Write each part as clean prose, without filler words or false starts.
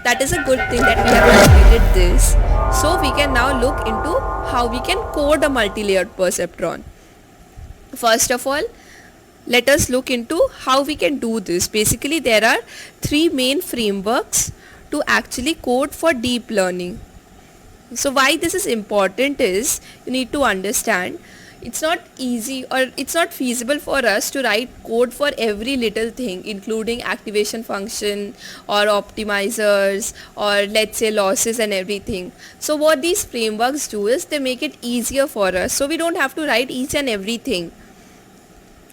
that is a good thing that we have completed this. So we can now look into how we can code a multi-layered perceptron. First of all, let us look into how we can do this. Basically, there are three main frameworks to actually code for deep learning. So why this is important is, you need to understand, it's not easy or it's not feasible for us to write code for every little thing, including activation function or optimizers or let's say losses and everything. So what these frameworks do is they make it easier for us, so we don't have to write each and everything.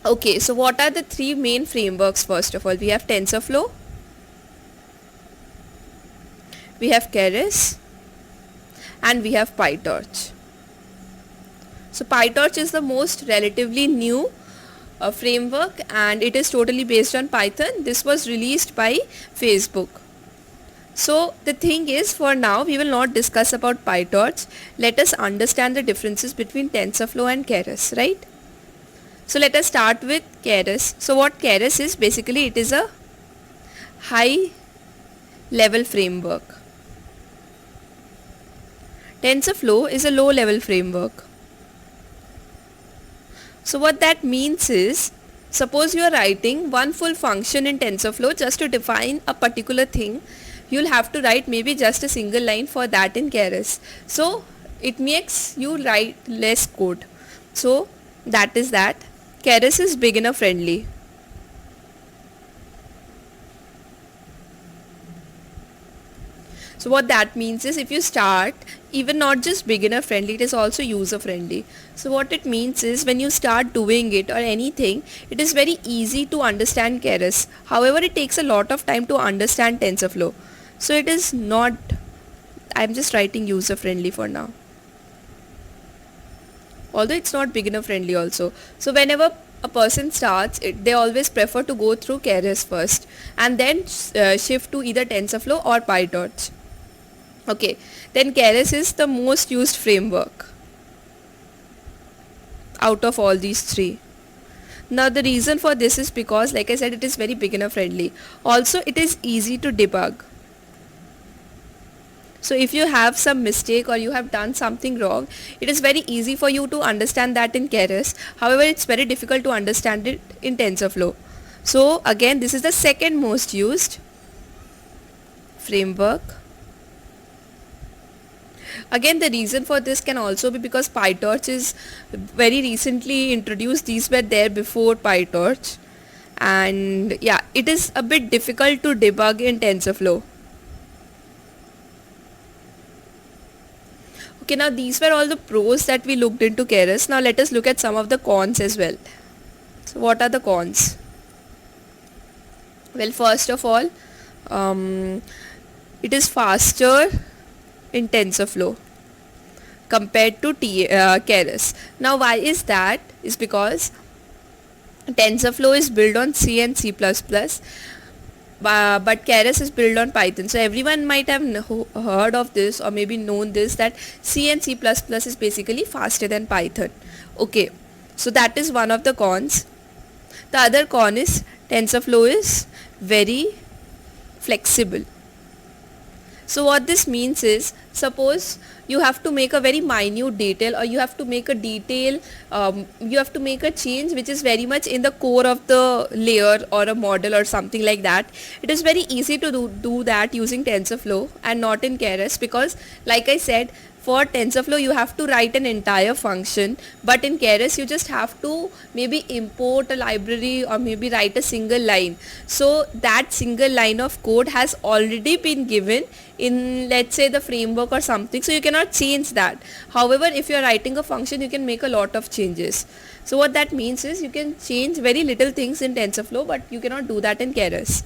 Okay, so what are the three main frameworks? First of all, we have Tensorflow, we have Keras, and we have PyTorch. So PyTorch is the most relatively new framework, and it is totally based on Python. This was released by Facebook. So the thing is, for now we will not discuss about PyTorch. Let us understand the differences between Tensorflow and Keras, right? So let us start with Keras. So what Keras is, basically it is a high level framework. Tensorflow is a low level framework. So what that means is, suppose you are writing one full function in Tensorflow just to define a particular thing, you'll have to write maybe just a single line for that in Keras. So it makes you write less code. So that is that. Keras is beginner friendly. So what that means is, if you start, even not just beginner friendly, it is also user friendly. So what it means is, when you start doing it or anything, it is very easy to understand Keras. However, it takes a lot of time to understand Tensorflow. So it is not, I'm just writing user friendly for now. Although it's not beginner friendly also. So whenever a person starts it, they always prefer to go through Keras first and then shift to either Tensorflow or PyTorch. Okay, then Keras is the most used framework out of all these three. Now the reason for this is because, like I said, it is very beginner friendly. Also it is easy to debug. So if you have some mistake or you have done something wrong, it is very easy for you to understand that in Keras. However, it's very difficult to understand it in Tensorflow. So again, this is the second most used framework. Again, the reason for this can also be because PyTorch is very recently introduced. These were there before PyTorch, and yeah, it is a bit difficult to debug in Tensorflow. Okay, now these were all the pros that we looked into Keras. Now let us look at some of the cons as well. So what are the cons? Well, first of all, it is faster in Tensorflow compared to Keras. Now why is that? Is because Tensorflow is built on C and C++, but Keras is built on Python. So everyone might have heard of this or maybe known this, that C and C++ is basically faster than Python. Okay, so that is one of the cons. The other con is Tensorflow is very flexible. So what this means is, suppose you have to make a very minute detail, or you have to make a detail, you have to make a change which is very much in the core of the layer or a model or something like that. It is very easy to do that using Tensorflow and not in Keras, because like I said, for Tensorflow you have to write an entire function, but in Keras you just have to maybe import a library or maybe write a single line. So that single line of code has already been given in, let's say, the framework or something, so you cannot change that. However, if you are writing a function, you can make a lot of changes. So what that means is, you can change very little things in Tensorflow, but you cannot do that in Keras.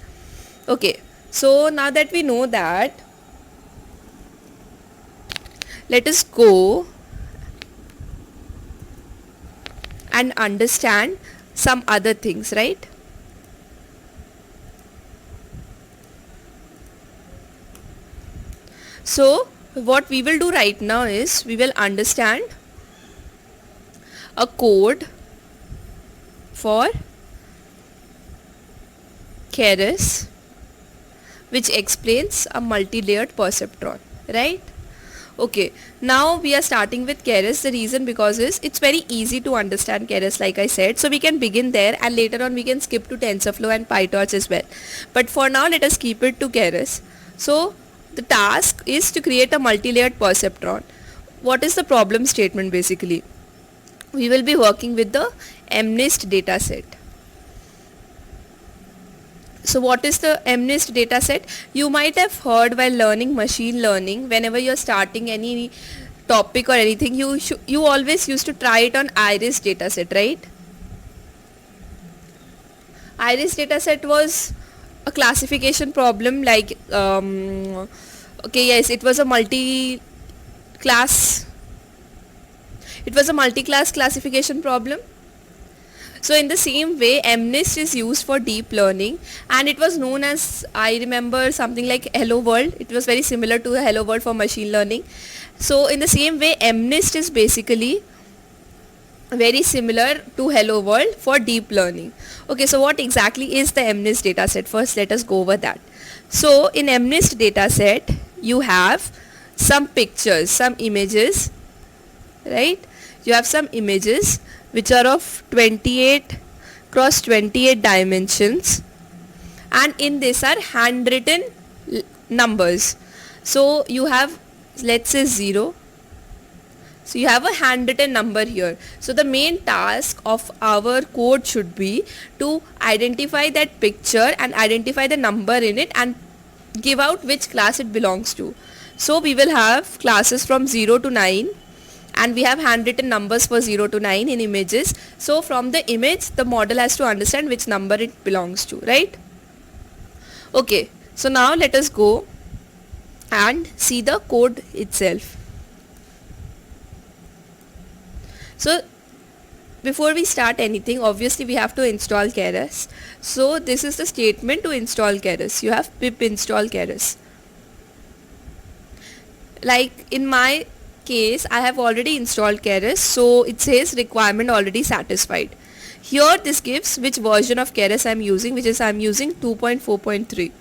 Okay, so now that we know that, let us go and understand some other things, right? So what we will do right now is, we will understand a code for Keras, which explains a multi-layered perceptron, right? Okay, now we are starting with Keras. The reason because is it's very easy to understand Keras, like I said. So we can begin there, and later on we can skip to TensorFlow and PyTorch as well. But for now, let us keep it to Keras. So the task is to create a multi-layered perceptron. What is the problem statement basically? We will be working with the MNIST dataset. So what is the MNIST dataset? You might have heard while learning machine learning, whenever you're starting any topic or anything, you always used to try it on iris dataset, right? Iris dataset was a classification problem, like okay, yes, it was a multi-class classification problem. So in the same way, MNIST is used for deep learning, and it was known as, I remember, something like Hello World. It was very similar to Hello World for machine learning. So in the same way, MNIST is basically very similar to Hello World for deep learning. Okay, so what exactly is the MNIST dataset? First, let us go over that. So in MNIST dataset, you have some pictures, some images, right? You have some images which are of 28 cross 28 dimensions, and in this are handwritten numbers. So you have, let's say, 0. So you have a handwritten number here. So the main task of our code should be to identify that picture and identify the number in it and give out which class it belongs to. So we will have classes from 0 to 9, and we have handwritten numbers for 0 to 9 in images. So from the image, the model has to understand which number it belongs to, right? Okay, so now let us go and see the code itself. So before we start anything, obviously we have to install Keras. So this is the statement to install Keras. You have pip install Keras. Like in my case, I have already installed Keras, so it says requirement already satisfied. Here this gives which version of Keras I am using, which is I am using 2.4.3.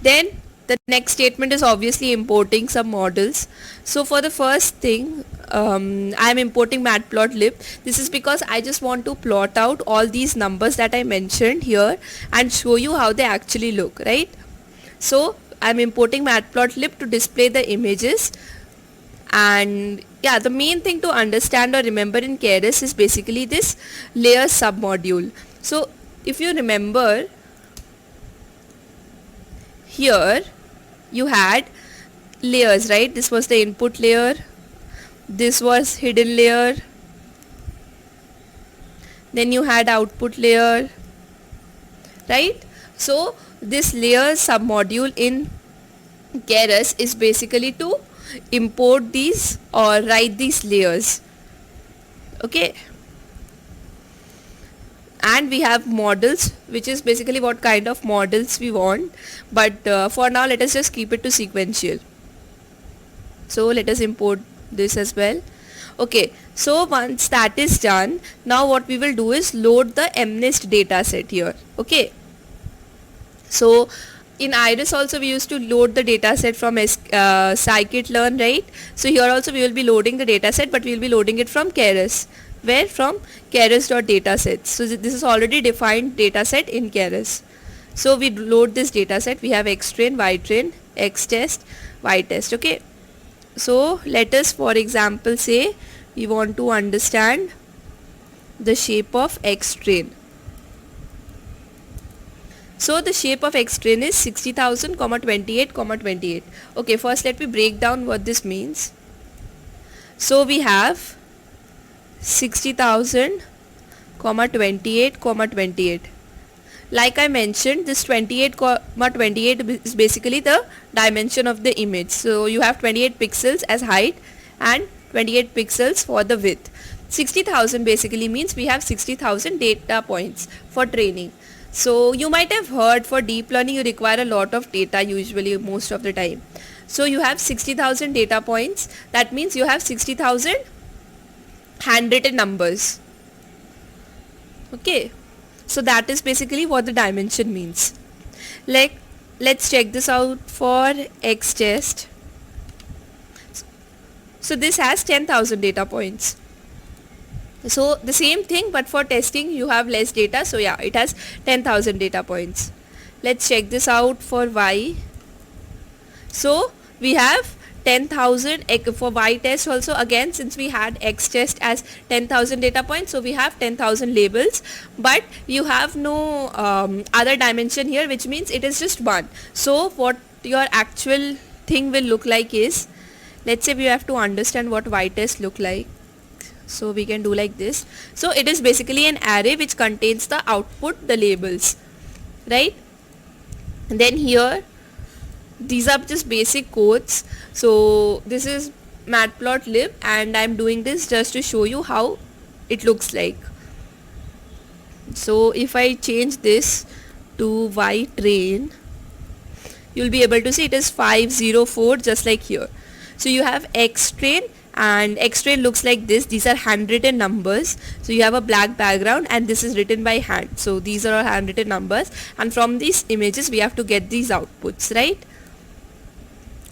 Then the next statement is obviously importing some models. So for the first thing, I am importing matplotlib. This is because I just want to plot out all these numbers that I mentioned here and show you how they actually look, right? So I am importing matplotlib to display the images. And yeah, the main thing to understand or remember in Keras is basically this layer submodule. So if you remember, here you had layers, right? This was the input layer, this was hidden layer, then you had output layer, right? So this layer submodule in Keras is basically to import these or write these layers. Okay, and we have models, which is basically what kind of models we want, but for now let us just keep it to sequential. So let us import this as well. Okay, so once that is done, now what we will do is load the MNIST dataset here. Okay, so in Iris also we used to load the dataset from scikit-learn, right? So here also we will be loading the dataset, but we will be loading it from Keras. Where? From Keras.datasets. So this is already defined dataset in Keras. So we load this dataset. We have xtrain, ytrain, xtest, ytest. Okay. So let us, for example, say we want to understand the shape of xtrain. So the shape of xtrain is 60,000, 28, 28. Okay, first let me break down what this means. So we have 60,000, 28, 28. Like I mentioned, this 28, 28 is basically the dimension of the image. So you have 28 pixels as height and 28 pixels for the width. 60,000 basically means we have 60,000 data points for training. So you might have heard for deep learning you require a lot of data, usually most of the time. So you have 60,000 data points. That means you have 60,000 handwritten numbers. Okay, so that is basically what the dimension means. Like, let's check this out for X test. So this has 10,000 data points. So the same thing, but for testing you have less data. So yeah, it has 10,000 data points. Let's check this out for Y. So we have 10,000 for Y test also. Again, since we had X test as 10,000 data points, so we have 10,000 labels, but you have no other dimension here, which means it is just one. So what your actual thing will look like is, let's say we have to understand what Y test look like. So we can do like this. So it is basically an array which contains the output, the labels, right? And then here, these are just basic codes. So this is matplotlib, and I'm doing this just to show you how it looks like. So if I change this to Y train, you'll be able to see it is 504, just like here. So you have X train, and X train looks like this. These are handwritten numbers. So you have a black background, and this is written by hand. So these are all handwritten numbers, and from these images we have to get these outputs, right?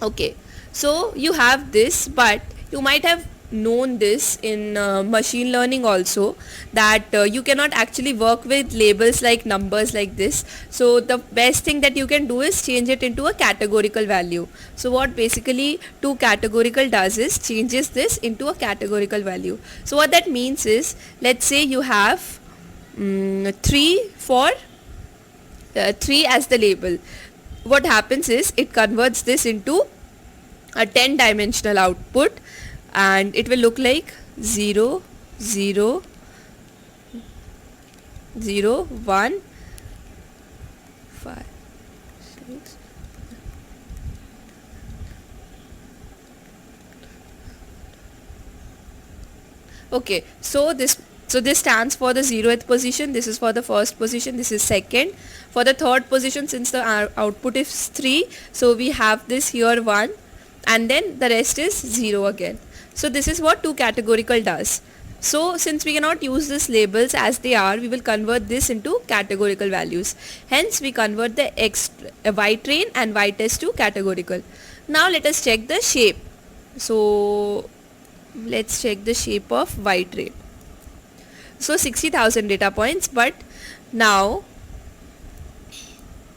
Okay, so you have this, but you might have known this in machine learning also, that you cannot actually work with labels like numbers like this. So the best thing that you can do is change it into a categorical value. So what basically toCategorical does is changes this into a categorical value. So what that means is, let's say you have 3 as the label. What happens is it converts this into a 10-dimensional output, and it will look like 0, 0, 0, 1, 5, 6. Okay, so this stands for the 0th position, this is for the first position, this is second. For the third position, since the output is 3, so we have this here 1, and then the rest is 0 again. So this is what toCategorical does. So since we cannot use these labels as they are, we will convert this into categorical values. Hence we convert the Y train and Y test to categorical. Now let us check the shape. So let's check the shape of Y train. So 60,000 data points, but now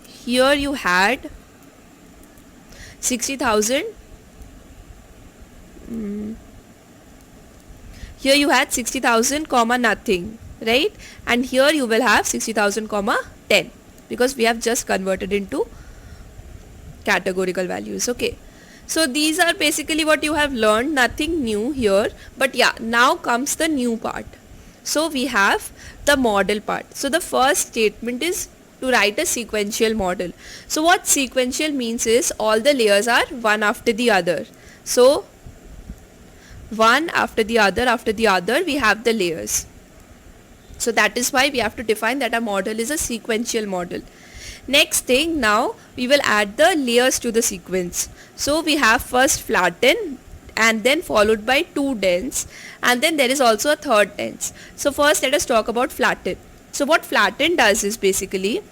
here you had 60,000. Here you had 60,000 comma nothing, right? And here you will have 60,000 comma 10, because we have just converted into categorical values. Okay, so these are basically what you have learned, nothing new here. But yeah, now comes the new part. So we have the model part. So the first statement is to write a sequential model. So what sequential means is all the layers are one after the other. So one after the other we have the layers. So that is why we have to define that a model is a sequential model. Next thing, now we will add the layers to the sequence. So we have first flatten, and then followed by 2 dense, and then there is also a third dense. So first let us talk about flatten. So what flatten does is, basically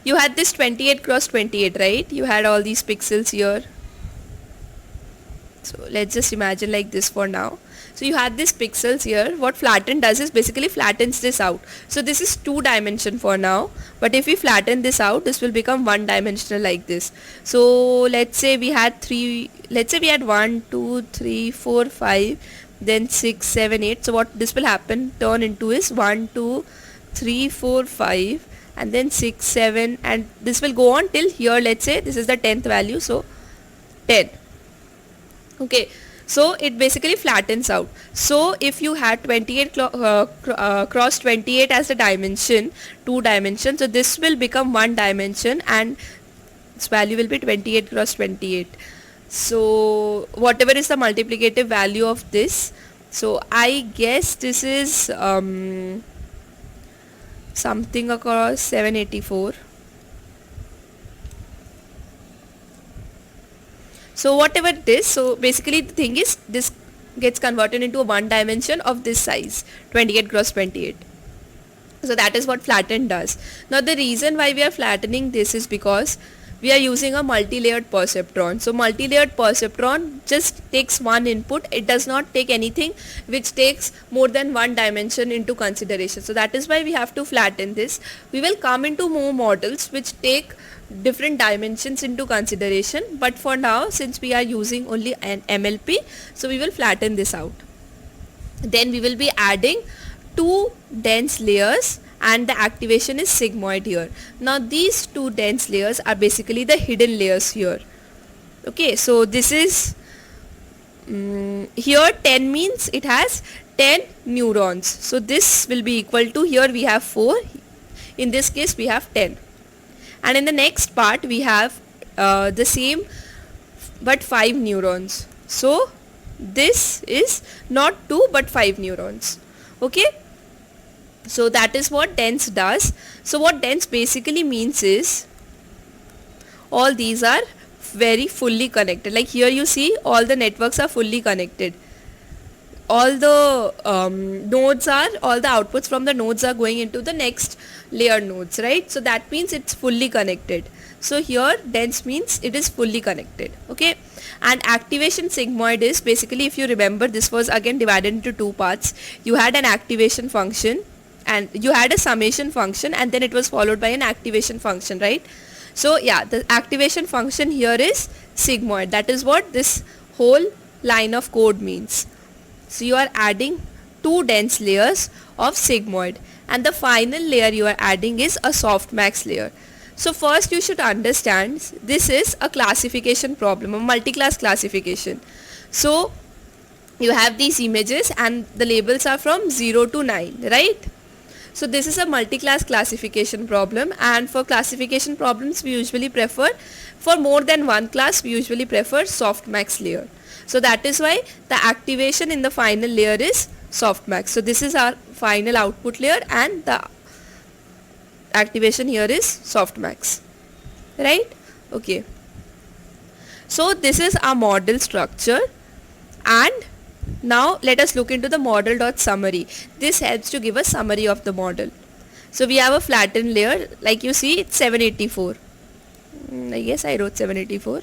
you had this 28 cross 28, right? You had all these pixels here. So let's just imagine like this for now. So you had these pixels here. What flatten does is basically flattens this out. So this is 2 dimension for now, but if we flatten this out, this will become 1 dimensional like this. So let's say we had 1, 2, 3, 4, 5, then 6, 7, 8. So what this will happen, turn into is 1, 2, 3, 4, 5, and then 6, 7, and this will go on till here. Let's say this is the 10th value, so 10. Okay, so it basically flattens out. So if you had 28 cross 28 as a dimension, 2 dimension, so this will become 1 dimension, and its value will be 28 cross 28. So whatever is the multiplicative value of this, so I guess this is something across 784. So whatever it is, so basically the thing is, this gets converted into a 1 dimension of this size, 28 cross 28. So that is what flatten does. Now the reason why we are flattening this is because we are using a multi-layered perceptron. So multi-layered perceptron just takes one input. It does not take anything which takes more than one dimension into consideration. So that is why we have to flatten this. We will come into more models which take different dimensions into consideration, but for now, since we are using only an MLP, so we will flatten this out. Then we will be adding two dense layers, and the activation is sigmoid here. Now these two dense layers are basically the hidden layers here. Okay, so this is here 10 means it has 10 neurons. So this will be equal to, here we have 4, in this case we have 10. And in the next part we have the same but 5 neurons. So this is not 2 but 5 neurons. Okay. So that is what dense does. So what dense basically means is all these are very fully connected. Like here you see all the networks are fully connected. All the nodes are, all the outputs from the nodes are going into the next layer nodes, right? So that means it's fully connected. So here dense means it is fully connected. Okay. And activation sigmoid is basically, if you remember, this was again divided into two parts. You had an activation function and you had a summation function, and then it was followed by an activation function, right? So yeah, the activation function here is sigmoid. That is what this whole line of code means. So you are adding two dense layers of sigmoid, and the final layer you are adding is a softmax layer. So first you should understand this is a classification problem, a multi-class classification. So you have these images and the labels are from 0 to 9, right? So this is a multi-class classification problem, and for classification problems we usually prefer, for more than one class we usually prefer softmax layer. So that is why the activation in the final layer is softmax. So this is our final output layer and the activation here is softmax, right? Okay. So this is our model structure, and now let us look into the model.summary. This helps to give a summary of the model. So we have a flattened layer, like you see it's 784. I guess I wrote 784.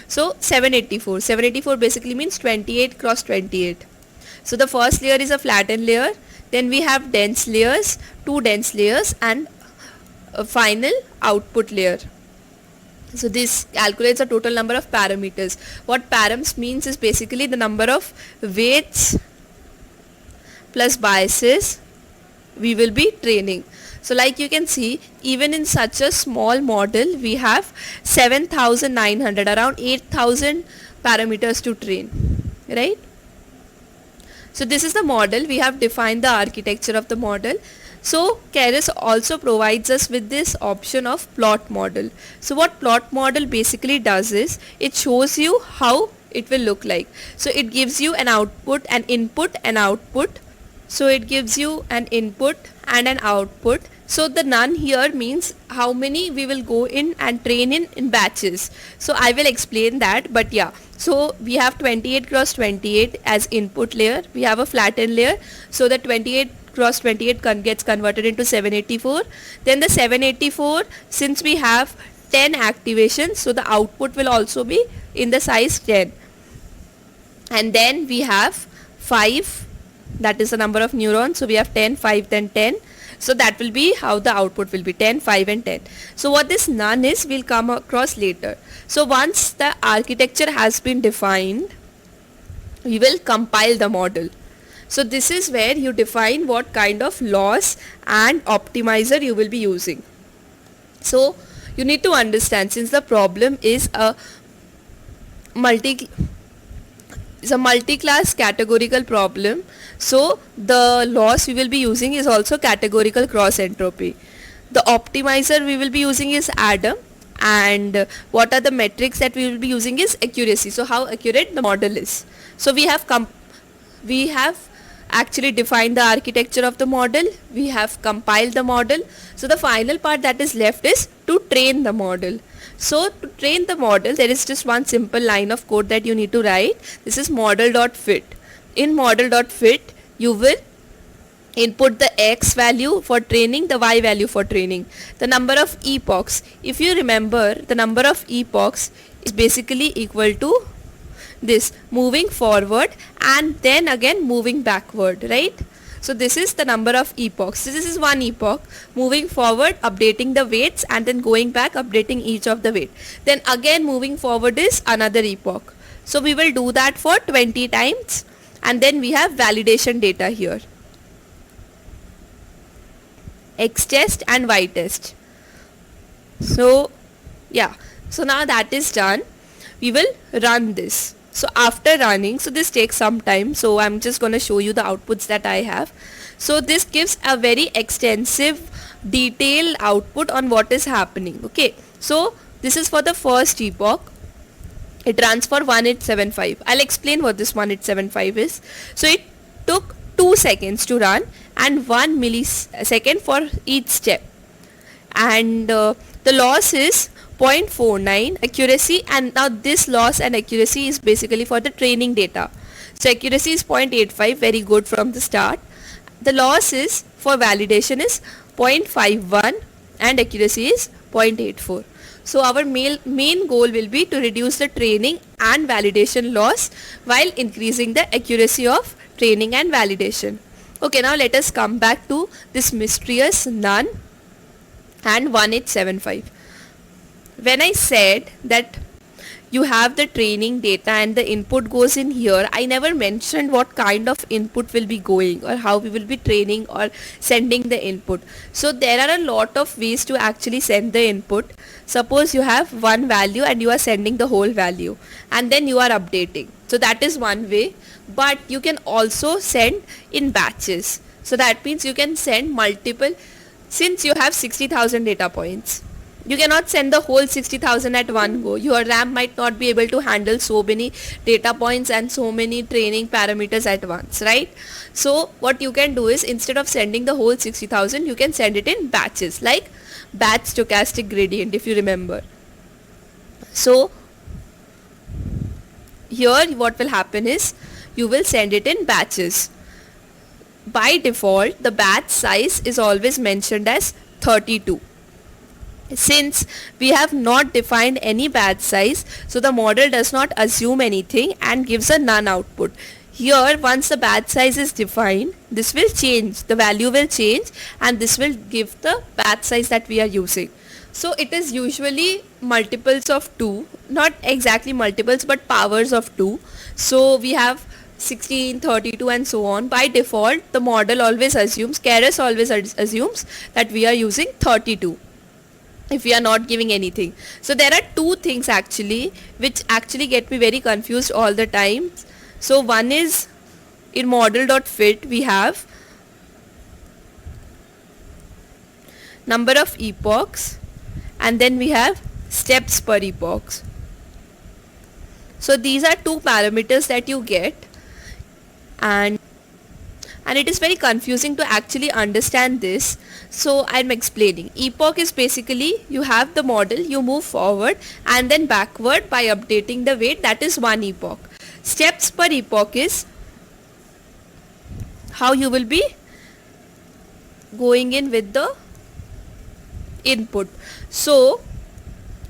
So 784 basically means 28 cross 28. So the first layer is a flattened layer, then we have dense layers, two dense layers, and a final output layer. So this calculates the total number of parameters. What params means is basically the number of weights plus biases we will be training. So like you can see, even in such a small model we have 7,900, around 8,000 parameters to train, right? So this is the model. We have defined the architecture of the model. So Keras also provides us with this option of plot model. So what plot model basically does is it shows you how it will look like. So it gives you an output, an input, an output. So it gives you an input and an output. So the none here means how many we will go in and train in batches. So I will explain that, but yeah. So we have 28 cross 28 as input layer. We have a flattened layer. So the 28 cross 28 gets converted into 784. Then the 784, since we have 10 activations, so the output will also be in the size 10. And then we have 5, that is the number of neurons. So we have 10, 5, then 10. So that will be how the output will be, 10, 5 and 10. So what this none is, we'll come across later. So once the architecture has been defined, we will compile the model. So this is where you define what kind of loss and optimizer you will be using. So you need to understand, since the problem is a multi-class categorical problem, so the loss we will be using is also categorical cross entropy. The optimizer we will be using is Adam, and what are the metrics that we will be using is accuracy. So how accurate the model is. So we have actually defined the architecture of the model, we have compiled the model. So the final part that is left is to train the model. So to train the model, there is just one simple line of code that you need to write. This is model.fit. In model.fit, you will input the x value for training, the y value for training, the number of epochs. If you remember, the number of epochs is basically equal to this, moving forward and then again moving backward, right? So this is the number of epochs. So this is one epoch, moving forward, updating the weights, and then going back, updating each of the weight. Then again moving forward is another epoch. So we will do that for 20 times, and then we have validation data here, x test and y test. So yeah, so now that is done, we will run this. So after running, so this takes some time, so I'm just going to show you the outputs that I have. So this gives a very extensive detailed output on what is happening. Okay, so this is for the first epoch. It runs for 1875. I'll explain what this 1875 is. So it took 2 seconds to run and 1 millisecond for each step, and the loss is 0.49 accuracy, and now this loss and accuracy is basically for the training data. So accuracy is 0.85, very good from the start. The loss is for validation is 0.51 and accuracy is 0.84. So our main goal will be to reduce the training and validation loss while increasing the accuracy of training and validation. Okay, now let us come back to this mysterious none and 1875. When I said that you have the training data and the input goes in here, I never mentioned what kind of input will be going or how we will be training or sending the input. So there are a lot of ways to actually send the input. Suppose you have one value and you are sending the whole value and then you are updating. So that is one way, but you can also send in batches. So that means you can send multiple, since you have 60,000 data points. You cannot send the whole 60,000 at one go. Your RAM might not be able to handle so many data points and so many training parameters at once, right? So what you can do is, instead of sending the whole 60,000, you can send it in batches, like batch stochastic gradient, if you remember. So here what will happen is, you will send it in batches. By default, the batch size is always mentioned as 32. Since we have not defined any batch size, so the model does not assume anything and gives a none output. Here, once the batch size is defined, this will change, the value will change, and this will give the batch size that we are using. So it is usually multiples of 2, not exactly multiples but powers of 2. So we have 16, 32 and so on. By default, the model always assumes, Keras always assumes that we are using 32. If we are not giving anything. So there are two things actually which actually get me very confused all the time. So one is, in model.fit we have number of epochs and then we have steps per epochs. So these are two parameters that you get, and it is very confusing to actually understand this. So I'm explaining. Epoch is basically, you have the model, you move forward and then backward by updating the weight, that is one epoch. Steps per epoch is how you will be going in with the input. So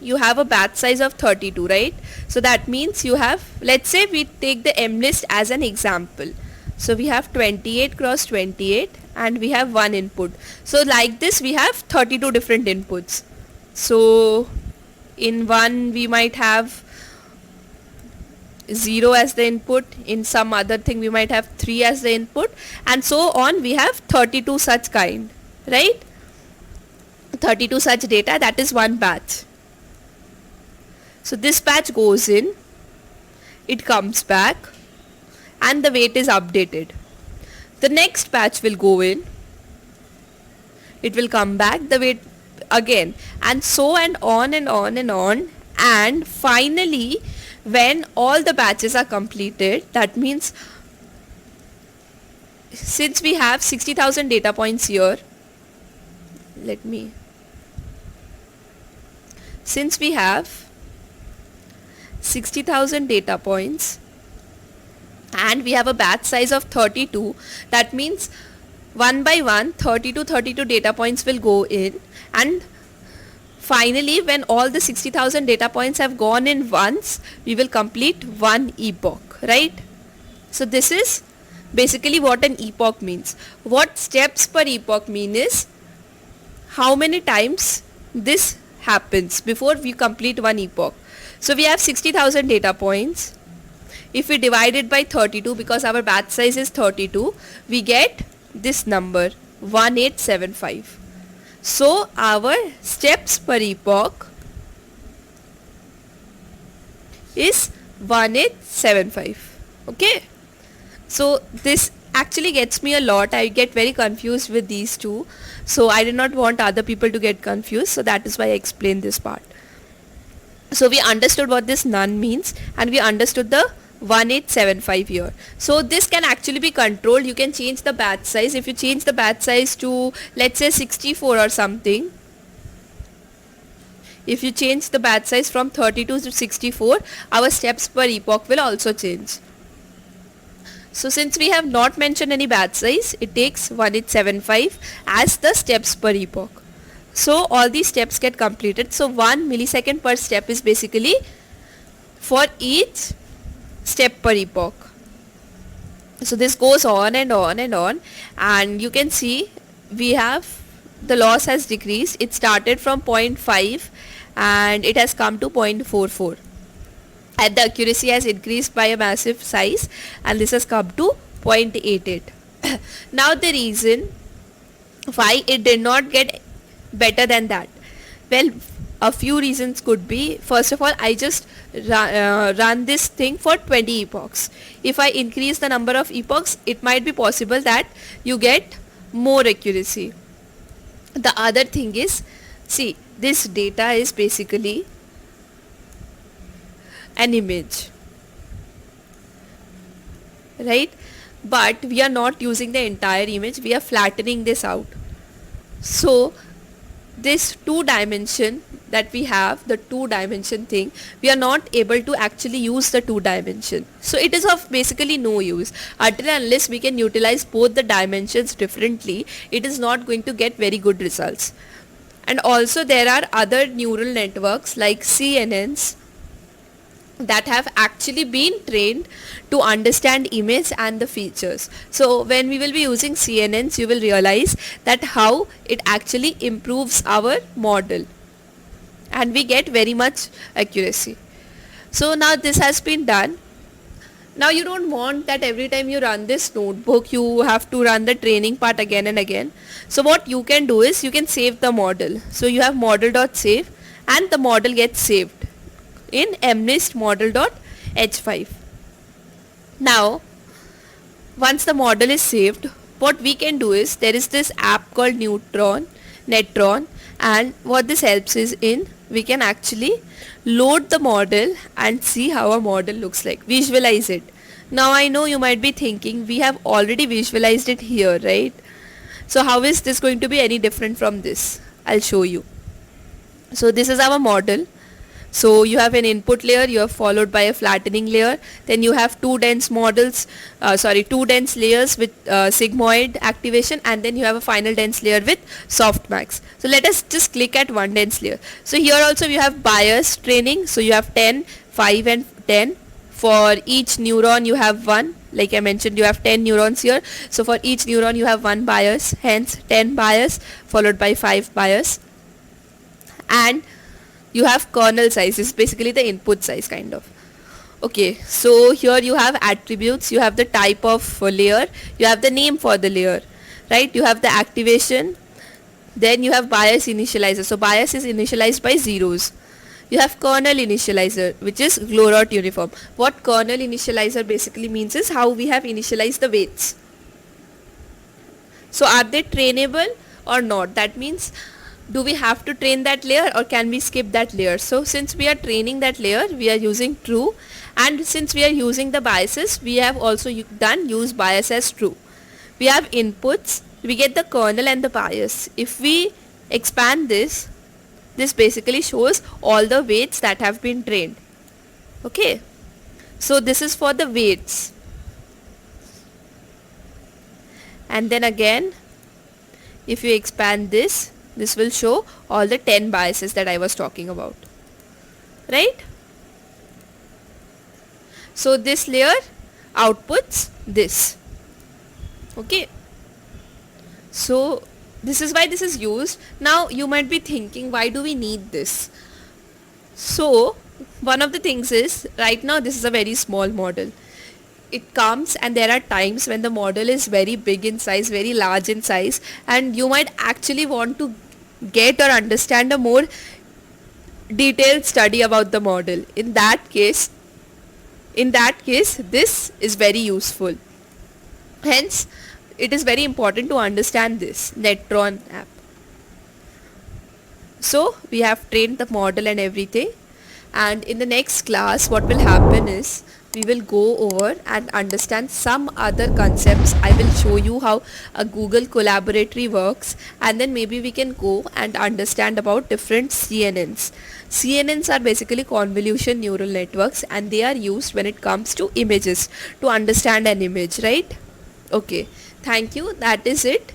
you have a batch size of 32, right? So that means you have, let's say we take the MNIST as an example. So we have 28 cross 28 and we have one input. So like this we have 32 different inputs. So in one we might have 0 as the input, in some other thing we might have 3 as the input, and so on. We have 32 such kind, right? 32 such data, that is one batch. So this batch goes in, it comes back, and the weight is updated. The next batch will go in, it will come back, the weight again, and so and on and on and on. And finally, when all the batches are completed, that means since we have 60,000 data points here, since we have 60,000 data points and we have a batch size of 32, that means one by one 32 data points will go in, and finally when all the 60,000 data points have gone in once, we will complete one epoch, right? So this is basically what an epoch means. What steps per epoch mean is how many times this happens before we complete one epoch. So we have 60,000 data points. If we divide it by 32, because our batch size is 32, we get this number 1875. So our steps per epoch is 1875. Okay. So this actually gets me a lot. I get very confused with these two. So I did not want other people to get confused. So that is why I explained this part. So we understood what this none means, and we understood the 1875 here. So this can actually be controlled. You can change the batch size. If you change the batch size to, let's say, 64 or something, if you change the batch size from 32 to 64, our steps per epoch will also change. So since we have not mentioned any batch size, it takes 1875 as the steps per epoch. So all these steps get completed. So 1 millisecond per step is basically for each step per epoch. So this goes on and on and on, and you can see we have the loss has decreased. It started from 0.5 and it has come to 0.44, and the accuracy has increased by a massive size, and this has come to 0.88. Now the reason why it did not get better than that, well, a few reasons could be. First of all, I just run this thing for 20 epochs. If I increase the number of epochs, it might be possible that you get more accuracy. The other thing is, see, this data is basically an image, right? But we are not using the entire image, we are flattening this out. So this 2-dimension that we have, the 2-dimension thing, we are not able to actually use the 2-dimension. So it is of basically no use. Until and unless we can utilize both the dimensions differently, it is not going to get very good results. And also there are other neural networks like CNNs that have actually been trained to understand image and the features. So when we will be using CNNs, you will realize that how it actually improves our model, and we get very much accuracy. So now this has been done. Now you don't want that every time you run this notebook you have to run the training part again and again. So what you can do is you can save the model. So you have model.save, and the model gets saved in MNIST model.h5. Now once the model is saved, what we can do is, there is this app called Netron, and what this helps is in, we can actually load the model and see how a model looks like, visualize it. Now I know you might be thinking, we have already visualized it here, right? So how is this going to be any different from this? I'll show you. So this is our model. So you have an input layer, you have followed by a flattening layer, then you have two dense layers with sigmoid activation, and then you have a final dense layer with softmax. So let us just click at one dense layer. So here also you have bias training, so you have 10, 5 and 10. For each neuron you have 1, like I mentioned, you have 10 neurons here. So for each neuron you have 1 bias, hence 10 bias followed by 5 bias. And you have kernel size, is basically the input size kind of. Okay, so here you have attributes, you have the type of layer, you have the name for the layer, right? You have the activation, then you have bias initializer. So bias is initialized by zeros. You have kernel initializer, which is Glorat uniform. What kernel initializer basically means is how we have initialized the weights. So are they trainable or not? That means, do we have to train that layer or can we skip that layer? So since we are training that layer, we are using true, and since we are using the biases, we have also done use bias as true. We have inputs, we get the kernel and the bias. If we expand this basically shows all the weights that have been trained. Okay, so this is for the weights. And then again If you expand this, this will show all the 10 biases that I was talking about, right? So this layer outputs this. Okay, so this is why this is used. Now you might be thinking, why do we need this? So one of the things is, right now this is a very small model. It comes, and there are times when the model is very big in size, very large in size, and you might actually want to get or understand a more detailed study about the model. In that case, this is very useful. Hence, it is very important to understand this Netron app. So we have trained the model and everything, and in the next class what will happen is, we will go over and understand some other concepts. I will show you how a Google collaboratory works, and then maybe we can go and understand about different CNNs. CNNs are basically convolution neural networks, and they are used when it comes to images, to understand an image, right? Okay, thank you. That is it.